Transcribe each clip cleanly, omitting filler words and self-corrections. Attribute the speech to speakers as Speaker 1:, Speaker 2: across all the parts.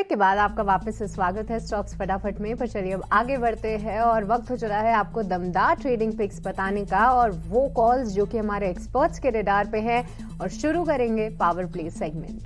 Speaker 1: Break के बाद आपका वापस से स्वागत है स्टॉक्स फटाफट में। पर चलिए अब आगे बढ़ते हैं और वक्त हो चला है आपको दमदार ट्रेडिंग पिक्स बताने का, और वो कॉल्स जो कि हमारे एक्सपर्ट्स के रडार पे हैं। और शुरू करेंगे पावर प्ले सेगमेंट।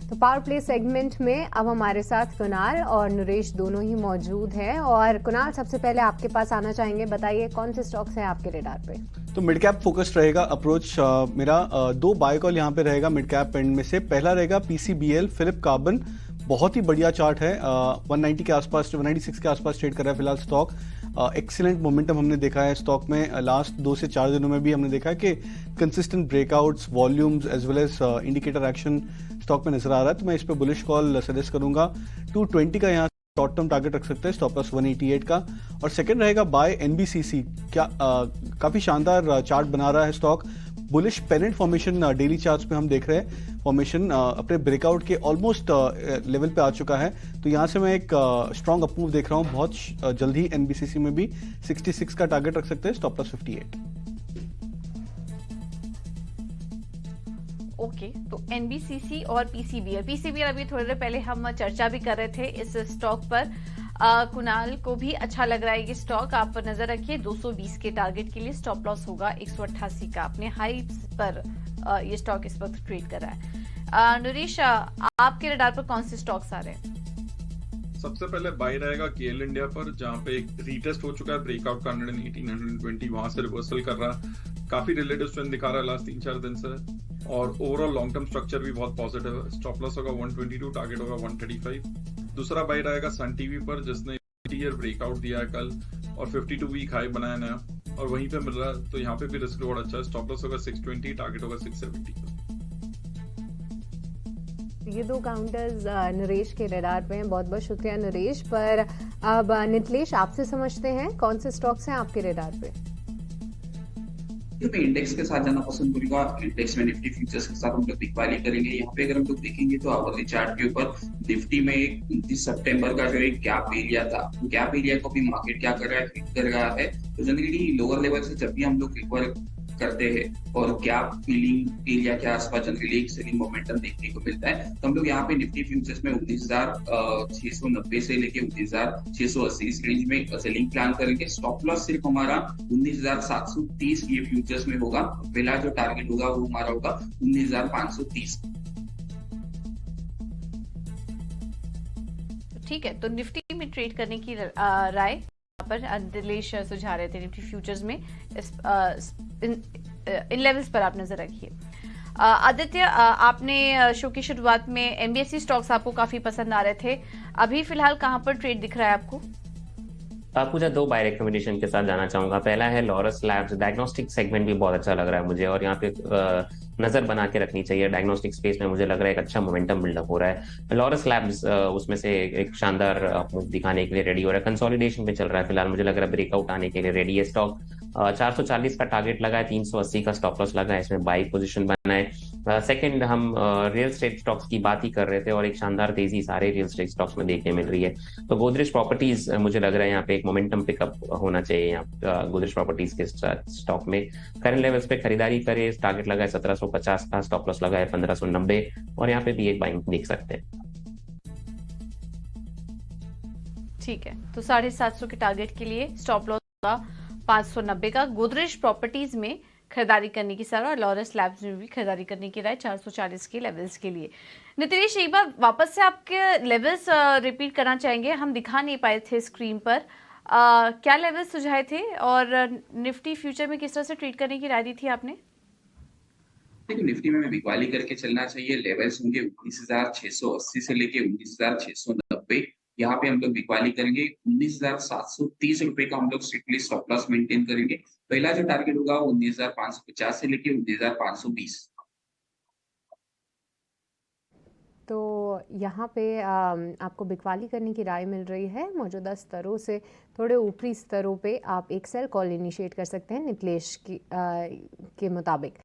Speaker 1: तो पावर प्ले सेगमेंट में अब हमारे साथ कुणाल और नरेश दोनों ही मौजूद हैं। और कुणाल, सबसे पहले आपके पास आना चाहेंगे, बताइए कौन से स्टॉक्स हैं आपके रडार पे?
Speaker 2: तो मिड कैप फोकस्ड रहेगा अप्रोच मेरा। दो बाय कॉल यहाँ पे रहेगा मिड कैप एंड में से। पहला रहेगा पीसीबीएल फिलिप कार्बन, बहुत ही बढ़िया चार्ट है। 190 के आसपास, 196 के आसपास ट्रेड कर रहा है फिलहाल स्टॉक। एक्सीलेंट मोमेंटम हमने देखा है स्टॉक में। लास्ट 2 से 4 दिनों में भी हमने देखा है कि consistent breakouts, volumes as well as indicator action stock में नजर आ रहा है। तो मैं इस पर बुलिश कॉल सजेस्ट करूंगा। 220 का यहाँ शॉर्ट टर्म टारगेट रख सकते हैं, स्टॉप लॉस 188 का। और सेकंड रहेगा बाय एनबीसीसी। क्या काफी शानदार चार्ट बना रहा है stock. Bullish pennant formation daily charts पे हम देख रहे हैं। फॉर्मेशन अपने ब्रेकआउट के ऑलमोस्ट लेवल पे आ चुका है। तो यहाँ से मैं एक स्ट्रॉन्ग अप मूव देख रहा हूँ। बहुत जल्द ही एनबीसीसी में भी 66 का टारगेट रख सकते हैं, स्टॉप लॉस 58।
Speaker 3: ओके, तो एनबीसीसी और पीसीबीएल अभी थोड़ी देर पहले हम चर्चा भी कर रहे थे इस स्टॉक पर। कुणाल को भी अच्छा लग रहा है ये स्टॉक। आप नजर रखिए 220 के टारगेट के लिए स्टॉप लॉस होगा 188 का। अपने हाई पर ये स्टॉक इस वक्त ट्रेड कर रहा है। नरेश, आपके रडार पर कौन से स्टॉक्स आ रहे हैं?
Speaker 4: सबसे पहले बाय रहेगा केएल इंडिया पर, जहां पे एक रीटेस्ट हो चुका है ब्रेकआउट का 118, 120, वहां से रिवर्सल कर रहा है। काफी रिलेटिव स्ट्रेंथ दिखा रहा है लास्ट 3-4 दिन से। और ओवरऑल लॉन्ग टर्म स्ट्रक्चर भी बहुत पॉजिटिव है। स्टॉप लॉस होगा 122, टारगेट होगा 135। दूसरा बाय रहेगा सन टीवी पर, जिसने ईयर ब्रेकआउट दिया है कल और 52 वीक हाई बनाया नया, और वहीं पे मिल रहा है। तो यहाँ पे भी रिस्क रिवॉर्ड अच्छा है। स्टॉप लॉस होगा 620, टारगेट होगा 670 का।
Speaker 1: ये दो काउंटर्स नरेश के रडार पे हैं। बहुत बहुत शुक्रिया नरेश। पर अब नितलेश, आपसे समझते हैं कौन से स्टॉक्स हैं आपके रडार पे?
Speaker 5: मैं इंडेक्स के साथ जाना पसंद करूंगा। इंडेक्स में निफ्टी फ्यूचर्स के साथ हम लोग बिकवाली करेंगे। यहाँ पे अगर हम लोग देखेंगे तो आवरली चार्ट के ऊपर निफ्टी में 29 सितंबर का जो एक गैप एरिया था, गैप एरिया को भी मार्केट क्या कर रहा है, हिट कर रहा है। तो जनरली लोअर लेवल से जब भी हम लोग रिकवर करते हैं और गैप फिलिंग एरिया के आसपास जनरली एक सेलिंग मोमेंटम देखने को मिलता है। तो हम लोग यहाँ पे निफ्टी फ्यूचर्स में 19,690 से लेके 19,680 इस रेंज में सेलिंग प्लान करेंगे। स्टॉप लॉस सिर्फ हमारा 19,730 ये फ्यूचर्स में होगा। पहला जो टारगेट होगा वो हमारा होगा 19,530।
Speaker 3: ठीक है, तो निफ्टी में ट्रेड करने की राय पर दिलेश सुझा रहे थे। निफ्टी फ्यूचर्स में इन लेवल्स पर आप नजर रखिए। आदित्य, आपने शो की शुरुआत में एनबीएफसी स्टॉक्स आपको काफी पसंद आ रहे थे। अभी फिलहाल कहां पर ट्रेड दिख रहा है आपको?
Speaker 6: पूजा, 2 बाय रिकमेंडेशन के साथ जाना चाहूंगा। पहला है लॉरस लैब्स। डायग्नोस्टिक सेगमेंट भी बहुत अच्छा लग रहा है मुझे, और यहाँ पे नजर बना के रखनी चाहिए। डायग्नोस्टिक स्पेस में मुझे लग रहा है एक अच्छा मोमेंटम बिल्डअप हो रहा है। लॉरस लैब्स उसमें से एक शानदार मूव दिखाने के लिए रेडी हो रहा है। कंसोलिडेशन में चल रहा है फिलहाल, मुझे लग रहा है ब्रेकआउट आने के लिए रेडी है स्टॉक। 440 का टारगेट लगा है, 380 का स्टॉप लॉस लगा है, इसमें बाई पोजीशन बना है। सेकंड, हम रियल एस्टेट स्टॉक्स की बात ही कर रहे थे और एक शानदार तेजी सारे रियल एस्टेट स्टॉक्स में देखने मिल रही है। तो गोदरेज प्रॉपर्टीज मुझे लग रहा है यहाँ पे एक मोमेंटम पिकअप होना चाहिए। यहाँ गोदरेज प्रॉपर्टीज के स्टॉक में करंट लेवल्स पे खरीदारी करे। टारगेट लगा है 1750 का, स्टॉप लॉस लगा है 1590, और यहाँ पे भी एक बाइंग देख सकते हैं।
Speaker 3: ठीक है, तो 750 के टारगेट के लिए स्टॉप लॉस होगा 590 का। गोदरेज प्रॉपर्टीज में खरीदारी करने की सलाह और लॉरस लैब्स में भी खरीदारी करने की राय 440 के लेवल्स के लिए। नितिश, एक बार वापस से आपके लेवल्स रिपीट करना चाहेंगे, हम दिखा नहीं पाए थे स्क्रीन पर। क्या लेवल्स सुझाए थे और निफ्टी फ्यूचर में किस तरह से ट्रेड करने की राय दी थी आपने?
Speaker 5: देखिए, निफ्टी में बिकवाली करके चलना चाहिए। लेवल्स होंगे 19,680 से लेके 19,690। यहाँ पे हम लोग बिकवाली करेंगे। 19,730 रुपए का हम लोग स्ट्रिक्टली स्टॉप लॉस मेंटेन करेंगे। पहला जो टारगेट होगा वो 19,550 से लेके 19,520।
Speaker 1: तो यहाँ पे आपको बिकवाली करने की राय मिल रही है। मौजूदा स्तरों से थोड़े ऊपरी स्तरों पे आप एक सेल कॉल इनिशिएट कर सकते हैं नितलेश के मुताबिक।